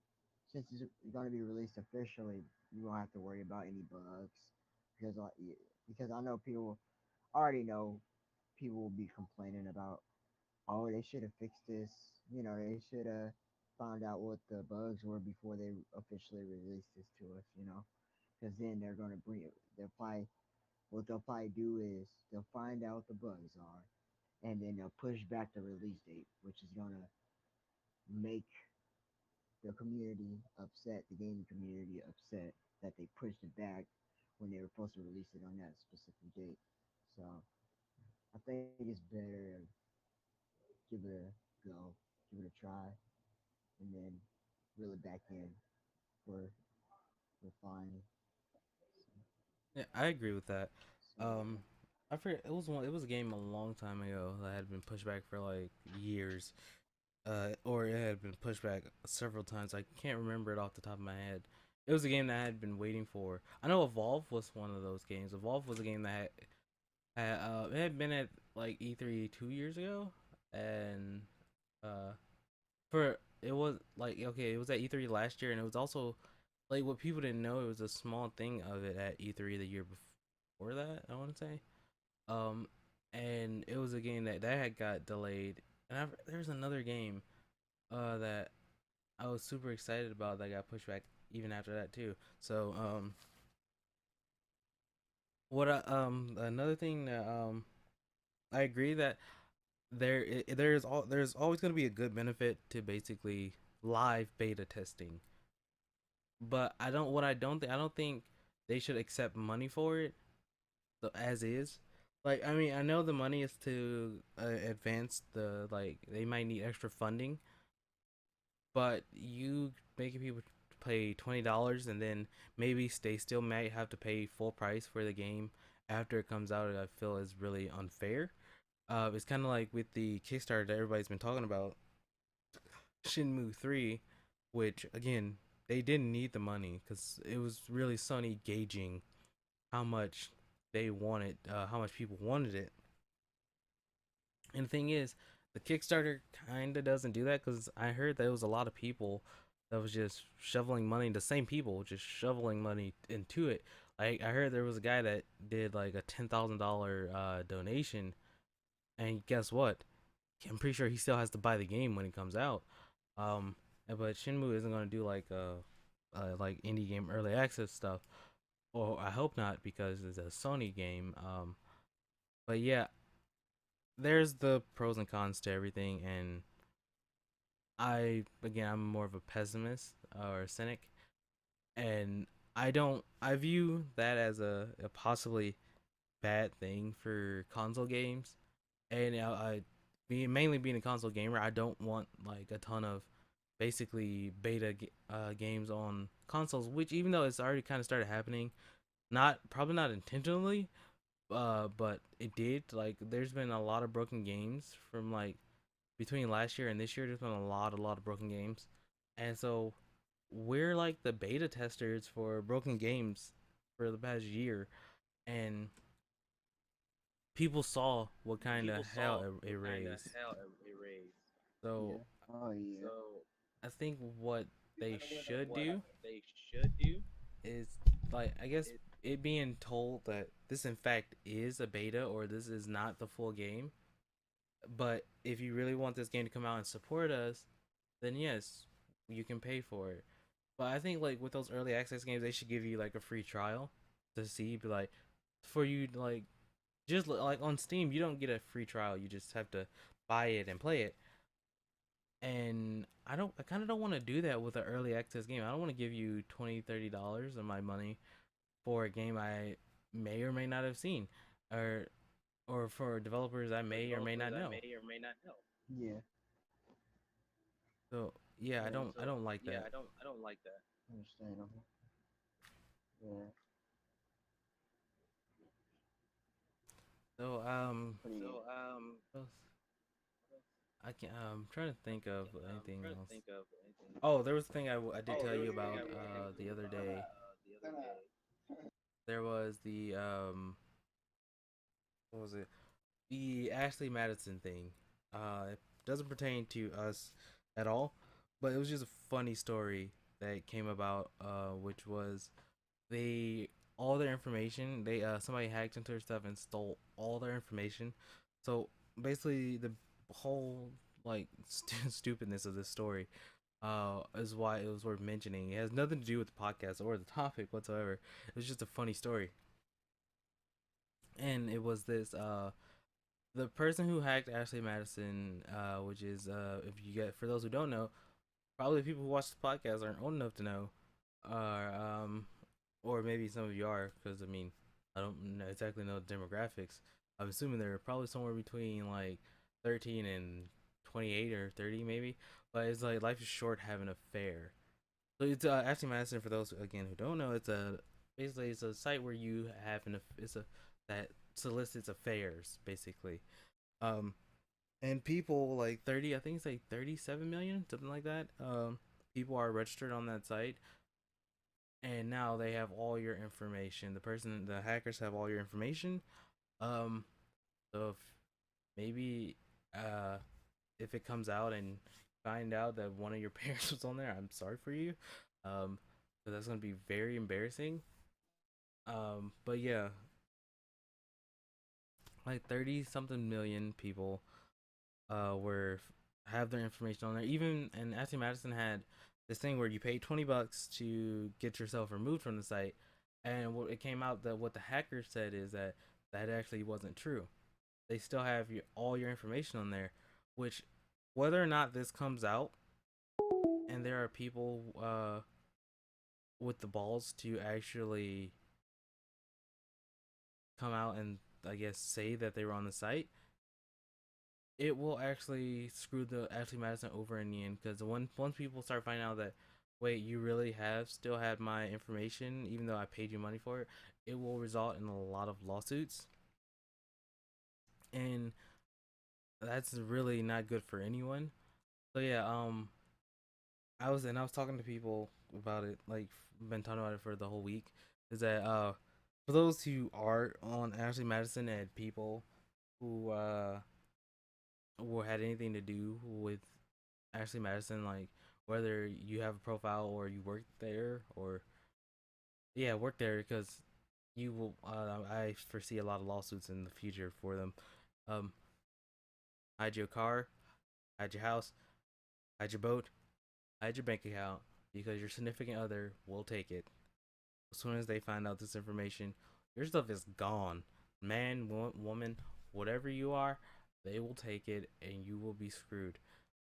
since it's going to be released officially, you won't have to worry about any bugs because because I know people already know people will be complaining about, oh, they should have fixed this. They should have found out what the bugs were before they officially released this to us. Because then they're gonna bring it. They'll probably do is they'll find out what the bugs are, and then they'll push back the release date, which is gonna make the community upset, the gaming community upset that they pushed it back when they were supposed to release it on that specific date. So I think it's better to give it a go, give it a try, and then reel it back in for refining. Yeah, I agree with that. So Um, I forget it was a game a long time ago that had been pushed back for like years. Or it had been pushed back several times. I can't remember it off the top of my head. It was a game that I had been waiting for. I know Evolve was one of those games. Evolve was a game that it had been at like E3 2 years ago, and uh, for it was like okay, it was at E3 last year, and it was also like what people didn't know. It was a small thing of it at E3 the year before that. I want to say, um, and it was a game that had got delayed. And there's another game that I was super excited about that got pushed back even after that too. So another thing that I agree that there's always going to be a good benefit to basically live beta testing. But I don't think they should accept money for it as is. Like I mean, I know the money is to advance the like they might need extra funding, but you making people pay $20 and then maybe they still might have to pay full price for the game after it comes out, I feel is really unfair. It's kind of like with the Kickstarter that everybody's been talking about, Shinmu 3, which again they didn't need the money because it was really Sony gauging how much they wanted, how much people wanted it. And the thing is, the Kickstarter kind of doesn't do that because I heard there was a lot of people that was just shoveling money. The same people just shoveling money into it. Like I heard there was a guy that did like a $10,000 donation, and guess what? I'm pretty sure he still has to buy the game when it comes out. Um, but Shinmu isn't gonna do like indie game early access stuff, or I hope not because it's a Sony game. But yeah, there's the pros and cons to everything, and I'm more of a pessimist or a cynic, and I view that as a possibly bad thing for console games, and mainly being a console gamer, I don't want like a ton of basically games on consoles, which even though it's already kind of started happening, not probably not intentionally, but it did. Like there's been a lot of broken games from like between last year and this year. There's been a lot of broken games, and so we're like the beta testers for broken games. for the past year, and people saw what kind of hell it raised. So Yeah. Oh yeah. I think what they should do is, like, I guess it being told that this in fact is a beta or this is not the full game. But if you really want this game to come out and support us, then yes, you can pay for it. But I think like with those early access games, they should give you like a free trial to see, be like, for you like just like on Steam, you don't get a free trial. You just have to buy it and play it. And I kind of don't want to do that with an early access game. I don't want to give you $20, $30 of my money for a game I may or may not have seen, or for developers I may or may not know. Yeah. So yeah, Yeah. I don't like that. Understandable. Yeah. So Pretty good. I can I'm trying to think of anything else. Oh, there was a thing I did tell you about the other day. There was the what was it? The Ashley Madison thing. It doesn't pertain to us at all, but it was just a funny story that came about. Which was they all their information. They somebody hacked into their stuff and stole all their information. So basically, the whole like stupidness of this story is why it was worth mentioning. It has nothing to do with the podcast or the topic whatsoever. It was just a funny story, and it was this the person who hacked Ashley Madison, which is if you get for those who don't know, probably people who watch the podcast aren't old enough to know, or or maybe some of you are, because I mean, I don't know exactly know the demographics. I'm assuming they're probably somewhere between like 13 and 28 or 30 maybe, but it's like life is short, have an affair. So it's Ashley Madison, for those again who don't know, it's a basically it's a site where you have it's a that solicits affairs basically. Um, and people like 30, I think it's like 37 million, something like that. People are registered on that site, and now they have all your information. The hackers have all your information. Um, so if maybe uh, if it comes out and find out that one of your parents was on there, I'm sorry for you. Um, so that's gonna be very embarrassing. But yeah, like 30 something million people were have their information on there. Even and Ashley Madison had this thing where you paid $20 to get yourself removed from the site, and what it came out that what the hacker said is that that actually wasn't true. They still have all your information on there, which whether or not this comes out, and there are people with the balls to actually come out and I guess say that they were on the site, it will actually screw the Ashley Madison over in the end, because once people start finding out that wait, you really have still had my information even though I paid you money for it, it will result in a lot of lawsuits, and that's really not good for anyone. So yeah, I was talking to people about it, like been talking about it for the whole week. Is that for those who are on Ashley Madison and people who or had anything to do with Ashley Madison, like whether you have a profile or you work there or yeah, work there, because you will. I foresee a lot of lawsuits in the future for them. Um, hide your car, hide your house, hide your boat, hide your bank account, because your significant other will take it as soon as they find out this information. Your stuff is gone. Man, woman, whatever you are, they will take it and you will be screwed.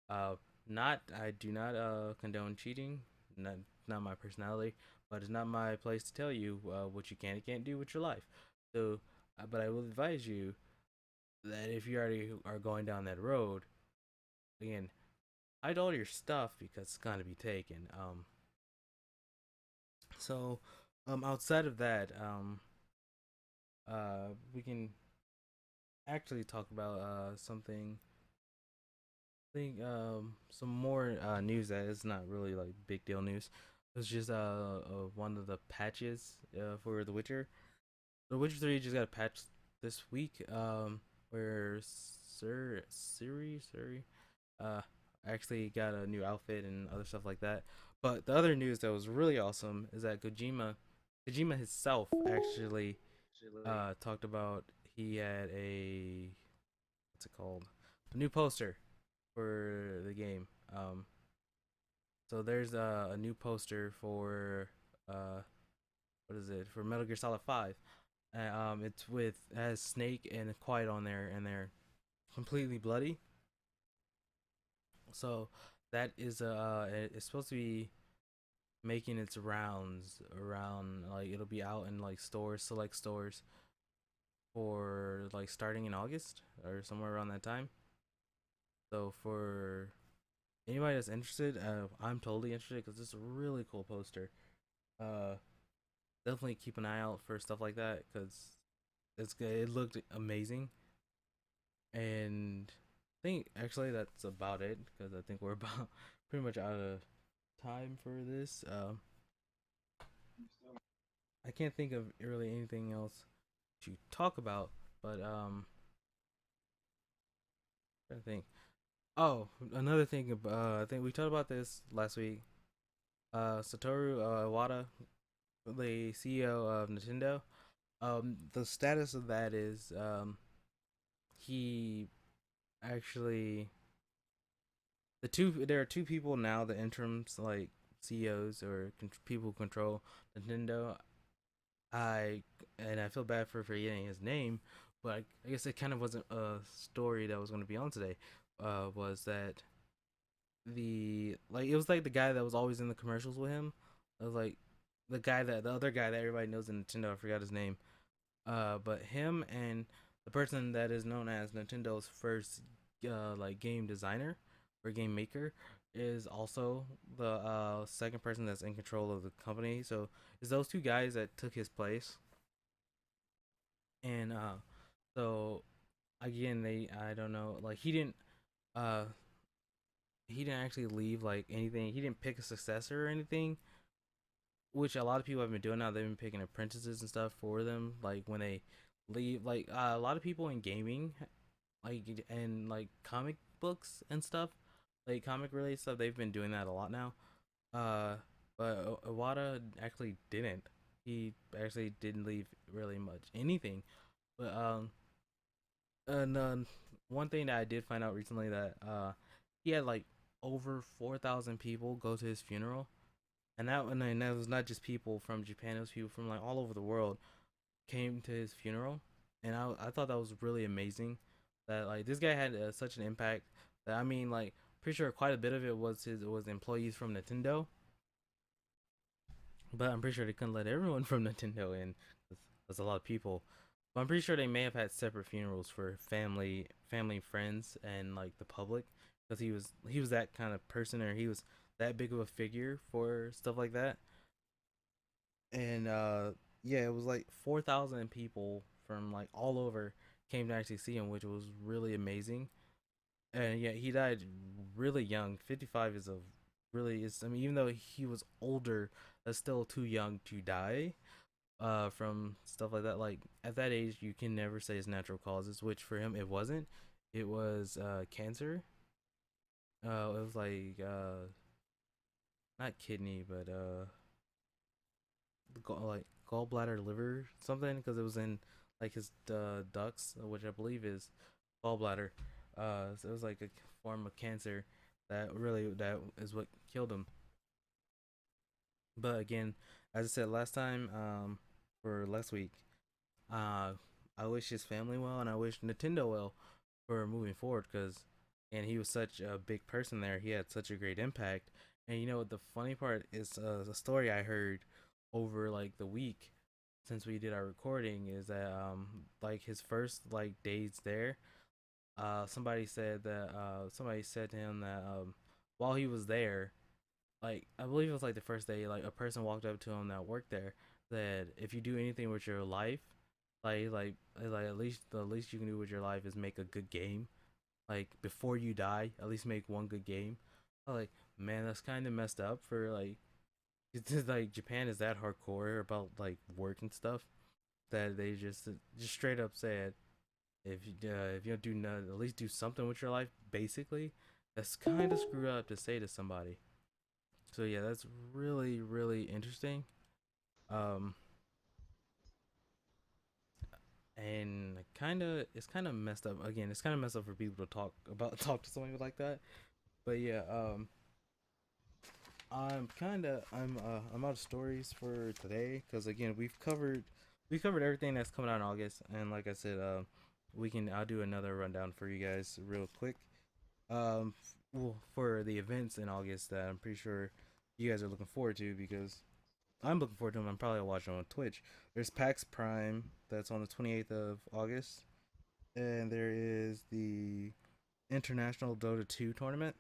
Uh, not I do not condone cheating. Not my personality, but it's not my place to tell you what you can and can't do with your life. So, but I will advise you that if you already are going down that road, again, hide all your stuff because it's gonna be taken. So, outside of that, we can actually talk about something. I think some more news that is not really like big deal news. It was just one of the patches for The Witcher. The Witcher 3 just got a patch this week. Where Siri uh actually got a new outfit and other stuff like that. But the other news that was really awesome is that Kojima himself actually talked about he had a what's it called, a new poster for the game. So there's a new poster for uh what is it, for Metal Gear Solid 5. It's with has Snake and Quiet on there, and they're completely bloody. So that is it's supposed to be making its rounds around, like it'll be out in like stores, select stores, for like starting in August or somewhere around that time. So for anybody that's interested, I'm totally interested because it's a really cool poster. Uh, Definitely keep an eye out for stuff like that because it's good. It looked amazing, and I think actually that's about it because I think we're about pretty much out of time for this. I can't think of really anything else to talk about, but I think. Oh, another thing. I think we talked about this last week. Satoru Iwata, the CEO of Nintendo. The status of that is he actually there are two people now, the interims, like CEOs or people who control Nintendo. I I feel bad for forgetting his name, but I guess it kind of wasn't a story that was going to be on today. Was that the like it was like the guy that was always in the commercials with him. It was like the other guy that everybody knows in Nintendo. I forgot his name. But him and the person that is known as Nintendo's first like game designer or game maker is also the second person that's in control of the company. So it's those two guys that took his place, and so again, they I don't know, like uh he didn't actually leave like anything. He didn't pick a successor or anything, which a lot of people have been doing now. They've been picking apprentices and stuff for them, like when they leave. Like a lot of people in gaming, like and like comic books and stuff, like comic related stuff, they've been doing that a lot now. Uh, but Iwata actually didn't. He actually didn't leave really much anything. But and one thing that I did find out recently that he had like over 4,000 people go to his funeral, and that was not just people from Japan. It was people from like all over the world came to his funeral, and I thought that was really amazing. That like this guy had such an impact that I mean like pretty sure quite a bit of it was employees from Nintendo, but I'm pretty sure they couldn't let everyone from Nintendo in. There's a lot of people. But I'm pretty sure they may have had separate funerals for family, friends, and like the public, because he was that kind of person, or he was that big of a figure for stuff like that. And yeah, it was like 4,000 people from like all over came to actually see him, which was really amazing. And yeah, he died really young. 55 is a really is. I mean, even though he was older, that's still too young to die. From stuff like that. Like at that age, you can never say it's natural causes, which for him it wasn't. It was cancer. It was like not kidney, but like gallbladder, liver, something, because it was in like his ducts, which I believe is gallbladder. So it was like a form of cancer that is what killed him. But again, as I said last time, for last week, uh, I wish his family well, and I wish Nintendo well for moving forward, because and he was such a big person there. He had such a great impact. And you know the funny part is the story I heard over like the week since we did our recording is that like his first like days there, somebody said to him that while he was there, like I believe it was like the first day, like a person walked up to him that worked there, that if you do anything with your life, like at least the least you can do with your life is make a good game. Like before you die, at least make one good game. I'm like, man, that's kind of messed up for like It's just like Japan is that hardcore about like work and stuff that they just straight up said if you don't do none, at least do something with your life. Basically, that's kind of screwed up to say to somebody. So yeah, that's really interesting. Um, and it's kind of messed up. Again, it's kind of messed up for people to talk to somebody like that. But yeah, I'm out of stories for today because again we've covered everything that's coming out in August, and like I said, I'll do another rundown for you guys real quick. Well, for the events in August that I'm pretty sure you guys are looking forward to because I'm looking forward to them. I'm probably watching on Twitch. There's PAX Prime that's on the 28th of August, and there is the International Dota 2 tournament,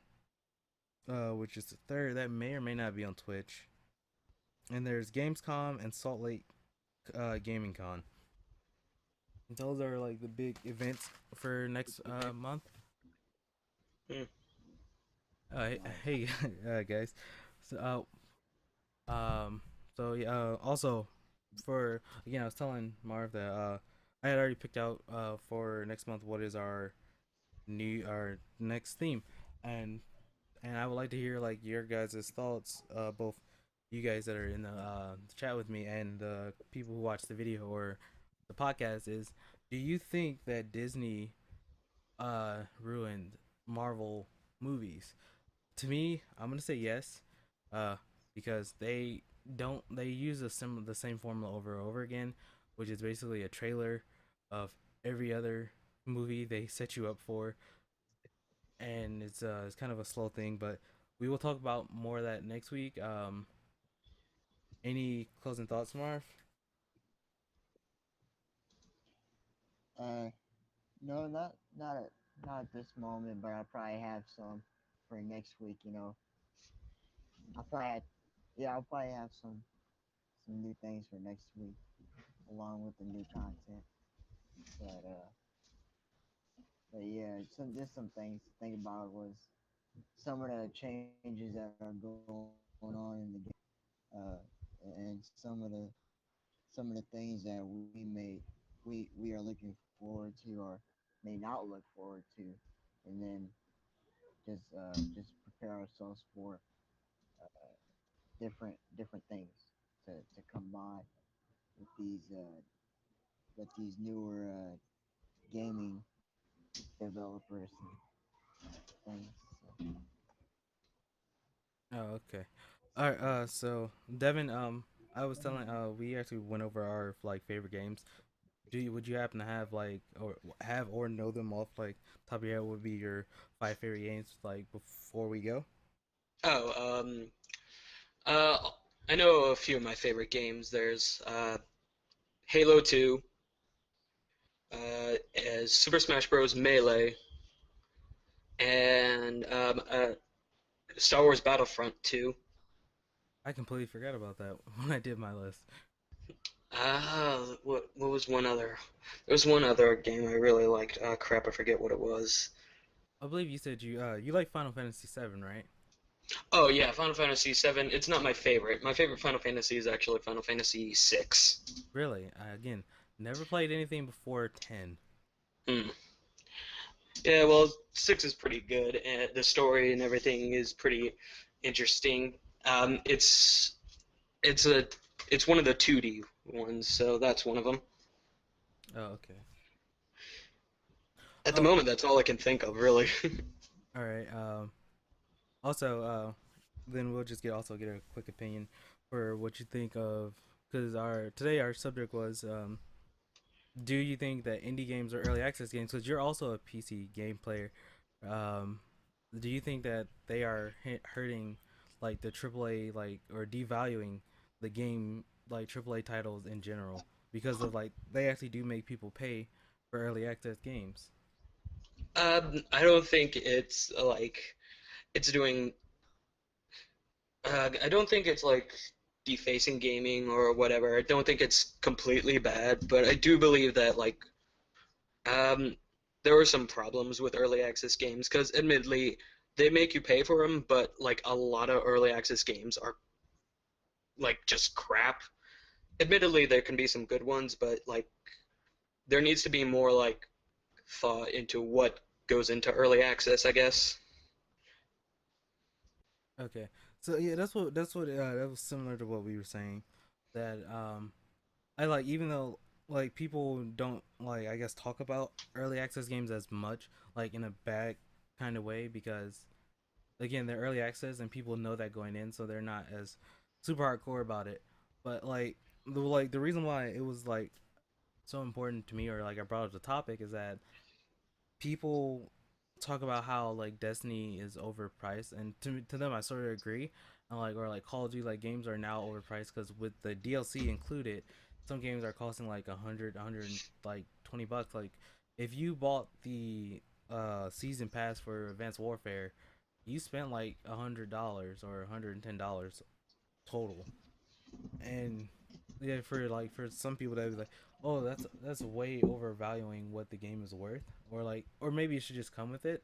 which is the third. That may or may not be on Twitch. And there's Gamescom and Salt Lake Gaming Con. Those are like the big events for next month. Hmm. Nice. Hey, guys. So, um, so yeah. Also, for again, I was telling Marv that I had already picked out for next month what is our next theme, and I would like to hear like your guys' thoughts, both you guys that are in the chat with me and the people who watch the video or the podcast. Is do you think that Disney ruined Marvel movies? To me, I'm gonna say yes, uh, because they use the same formula over and over again, which is basically a trailer of every other movie they set you up for, and it's kind of a slow thing, but we will talk about more of that next week. Any closing thoughts, Marv? Uh, no, not at this moment, but I'll probably have some for next week. I'll probably have, yeah, I'll probably have some new things for next week along with the new content. But yeah, just some things to think about was some of the changes that are going on in the game, and some of the things that we are looking forward to or may not look forward to, and then just prepare ourselves for different things to come by with these newer gaming developers and things. So, Oh, okay. All right. So Devin, I was telling, we actually went over our like favorite games. Would you happen to have or know them off like top of your head? Would be your five favorite games like before we go? Oh, uh, I know a few of my favorite games. There's Halo 2, as Super Smash Bros. Melee, and Star Wars Battlefront 2. I completely forgot about that when I did my list. What was one other? There was one other game I really liked. Crap, I forget what it was. I believe you said you like Final Fantasy VII, right? Oh yeah, Final Fantasy 7. It's not my favorite. My favorite Final Fantasy is actually Final Fantasy 6. Really? I, again, never played anything before 10. Hmm. Yeah, well, 6 is pretty good, and the story and everything is pretty interesting. It's a it's one of the 2D ones, so that's one of them. Oh, okay. At the Oh, moment, that's all I can think of, really. all right. Also, then we'll just get a quick opinion for what you think of because our subject was do you think that indie games or early access games because you're also a PC game player, um, do you think that they are hurting like the AAA like or devaluing the game like AAA titles in general because of like they actually do make people pay for early access games? I don't think it's it's doing. I don't think it's like defacing gaming or whatever. I don't think it's completely bad, but I do believe that um, there were some problems with early access games because, admittedly, they make you pay for them, but like a lot of early access games are like just crap. Admittedly, there can be some good ones, but like there needs to be more like thought into what goes into early access, I guess. Okay, so yeah, that's what that was similar to what we were saying. That I like, even though like people don't, like, I guess, talk about early access games as much, like in a bad kind of way, because again, they're early access and people know that going in, so they're not as super hardcore about it. But the reason why it was like so important to me, or like I brought up the topic, is that people talk about how like Destiny is overpriced, and to them I sort of agree. And like, or like Call of Duty, like games are now overpriced because with the DLC included, some games are costing like a hundred like $20. Like if you bought the season pass for Advanced Warfare, you spent like $100 or $110 total. And yeah, for some people that would be like, oh, that's way overvaluing what the game is worth, or like, or maybe it should just come with it.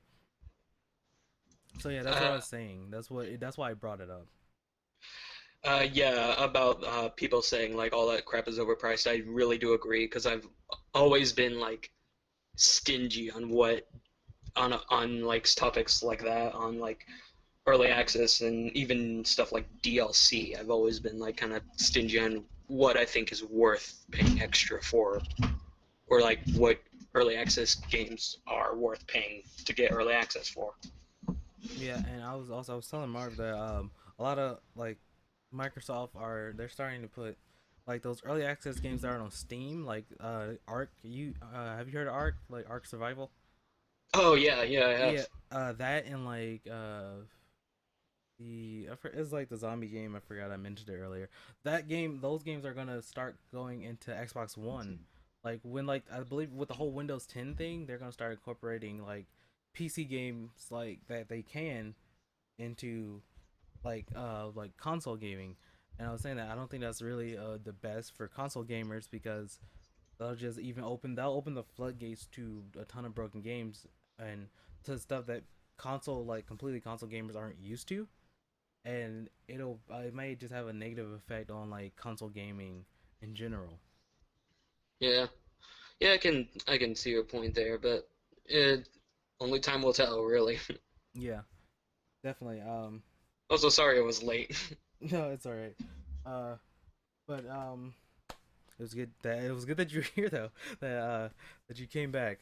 So yeah, that's what I Uh, was saying. That's why I brought it up. yeah, about people saying like all that crap is overpriced. I really do agree because I've always been like stingy on what on like topics like that, on like early access and even stuff like DLC. I've always been like kind of stingy on what I think is worth paying extra for, or like what early access games are worth paying to get early access for. Yeah, and I was telling Marv that a lot of like Microsoft are, they're starting to put like those early access games that are on Steam, like Ark. You have you heard of Ark? Like Ark Survival? Oh yeah, yeah, I Yeah, have. that, and like it's like the zombie game. I forgot I mentioned it earlier. That game, those games are gonna start going into Xbox One. Like when, like, I believe with the whole Windows 10 thing, they're gonna start incorporating like PC games like that they can into like console gaming. And I was saying that I don't think that's really the best for console gamers, because they'll open the floodgates to a ton of broken games, and to stuff that completely console gamers aren't used to, and it may just have a negative effect on like console gaming in general. Yeah, yeah, I can see your point there, but it, only time will tell, really. Yeah, definitely. Also, sorry it was late. No, it's all right. Uh, but it was good that you're here though. That you came back.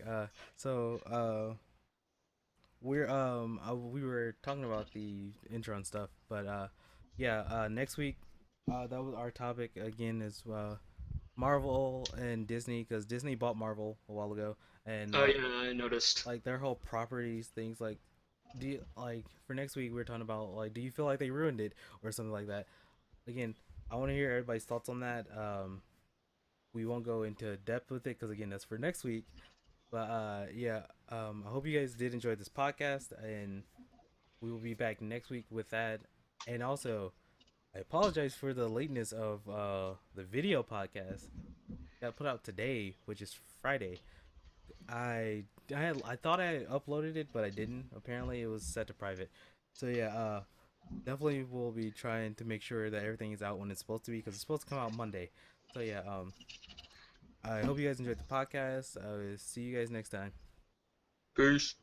We were talking about the intro and stuff, but yeah, next week, that was our topic again, is Marvel and Disney, because Disney bought Marvel a while ago, and Oh yeah, I noticed. like their whole properties things, like, like for next week we're talking about, like, do you feel like they ruined it or something like that. Again, I want to hear everybody's thoughts on that. We won't go into depth with it because again, that's for next week. But yeah, I hope you guys did enjoy this podcast, and we will be back next week with that. And also, I apologize for the lateness of the video podcast. Got put out today, which is Friday. I thought I uploaded it, but I didn't. Apparently, it was set to private. So yeah, definitely we'll be trying to make sure that everything is out when it's supposed to be, because it's supposed to come out Monday. So yeah, I hope you guys enjoyed the podcast. I will see you guys next time. Peace.